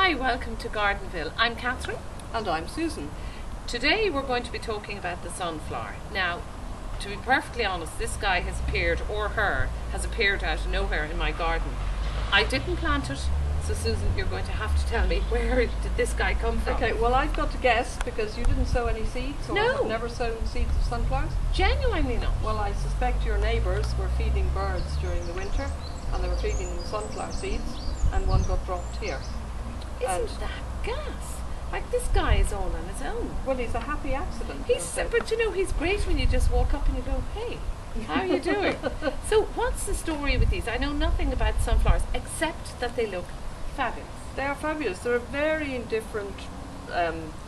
Hi, welcome to Gardenville. I'm Catherine. And I'm Susan. Today we're going to be talking about the sunflower. Now, to be perfectly honest, this guy has appeared, or her, has appeared out of nowhere in my garden. I didn't plant it, so Susan, you're going to have to tell me where did this guy come from? Okay, well I've got to guess because you didn't sow any seeds or No. have never sown seeds of sunflowers. Genuinely not. Well, I suspect your neighbours were feeding birds during the winter and they were feeding them sunflower seeds and one got dropped here. Isn't that gas? Like, this guy is all on his own. Well, he's a happy accident. But you know, he's great when you just walk up and you go, hey, how are you doing? So what's the story with these? I know nothing about sunflowers except that they look fabulous. They are fabulous. They're varying different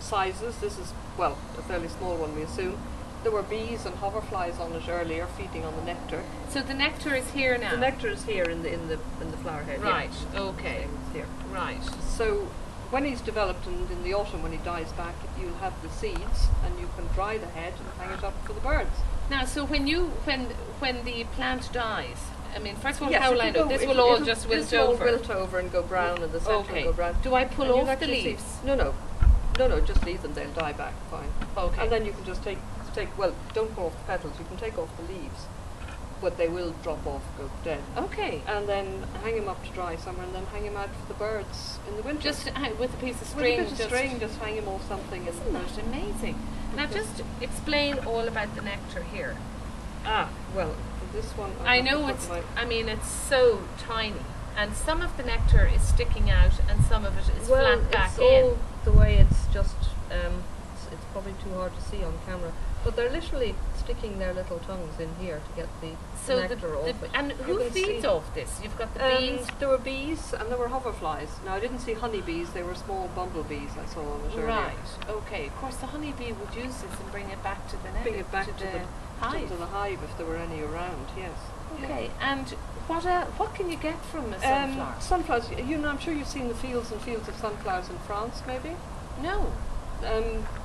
sizes. This is, well, a fairly small one, we assume. There were bees and hoverflies on it earlier, feeding on the nectar. So the nectar is here now. The nectar is here in the flower head. Right. Yeah. Okay. It's here. Right. So when he's developed and in the autumn when he dies back, you'll have the seeds and you can dry the head and hang it up for the birds. Now, so when the plant dies, I mean, first of all, Yes, how will I know? This will all just wilt over. This will wilt over and go brown and the centre Okay. will go brown. Do I pull And you'll off the actually see- leaves? No, just leave them, they'll die back, fine. Okay. And then you can just take, well, don't pull off the petals, you can take off the leaves, but they will drop off, go dead. Okay. And then hang him up to dry somewhere and then hang him out for the birds in the winter. Just with a piece of with string. a bit of string, just hang him off something. Isn't that amazing? Now, just explain all about the nectar here. Well, this one... I know it's so tiny, and some of the nectar is sticking out and some of it is flat back it's in. all the way it's just, it's probably too hard to see on camera, but they're literally sticking their little tongues in here to get the nectar off it. And You who can feeds see- off this? You've got the bees. There were bees and there were hoverflies. Now I didn't see honeybees, they were small bumblebees I saw on it earlier. Right, okay. Of course, the honeybee would use this and bring it back to the net. Bring it back to the hive. to the hive if there were any around, yes. Okay, and what can you get from a sunflower? Sunflowers, I'm sure you've seen the fields and fields of sunflowers in France, maybe? No.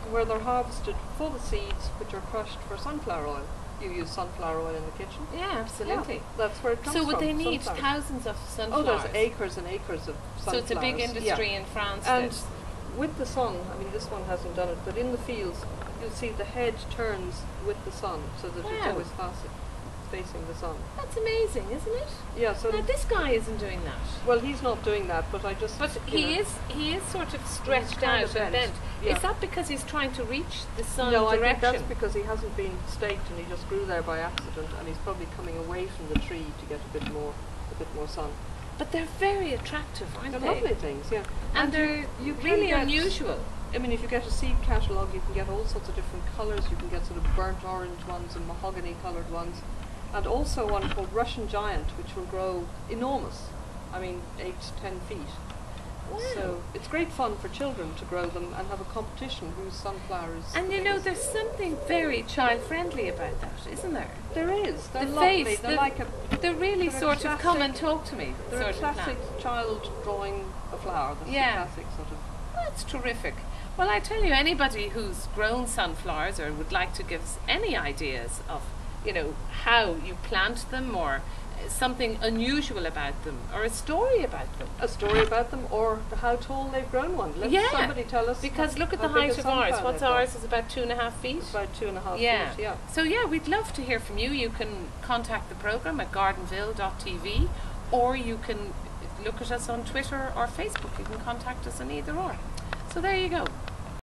Where they're harvested full of seeds which are crushed for sunflower oil. You use sunflower oil in the kitchen? Yeah, absolutely. Yeah, that's where it comes So from. would they need sunflowers. thousands of Oh, sunflowers? there's acres and acres of sunflowers. So it's a big industry Yeah. in France. And this. with the sun, I mean this one hasn't done it, but in the fields you'll see the head turns with the sun so that it's Wow. always facing the sun. That's amazing, isn't it? Yeah, so Now this guy isn't doing that. well he's not doing that, but I just But he is sort of stretched kind out of and bent. bent. Yeah. Is that because he's trying to reach the sun No, I direction? think that's because he hasn't been staked and he just grew there by accident and he's probably coming away from the tree to get a bit more sun. But they're very attractive, aren't They're they? lovely things, yeah. And they're you can really get- unusual. I mean, if you get a seed catalogue, you can get all sorts of different colours. You can get sort of burnt orange ones and mahogany coloured ones. And also one called Russian Giant, which will grow enormous. I mean, 8 to 10 feet. Wow. So it's great fun for children to grow them and have a competition whose sunflower is And the you know, biggest. there's something very child-friendly about that, isn't there? There is. They're The lovely. face, They're like a... they're really they're a sort of come classic- and talk to me. They're sort a of classic plant. child drawing a flower. That's Yeah. the classic sort of... That's terrific. Well, I tell you, anybody who's grown sunflowers or would like to give us any ideas of, how you plant them or something unusual about them or a story about them. A story about them or how tall they've grown one. Let Yeah, somebody tell us. Because look at the how big height a of ours. sunflower What's they've got. ours is about 2.5 feet. It's about 2.5 Yeah. feet, yeah. So yeah, we'd love to hear from you. You can contact the programme at gardenville.tv or you can look at us on Twitter or Facebook. You can contact us on either or. So there you go.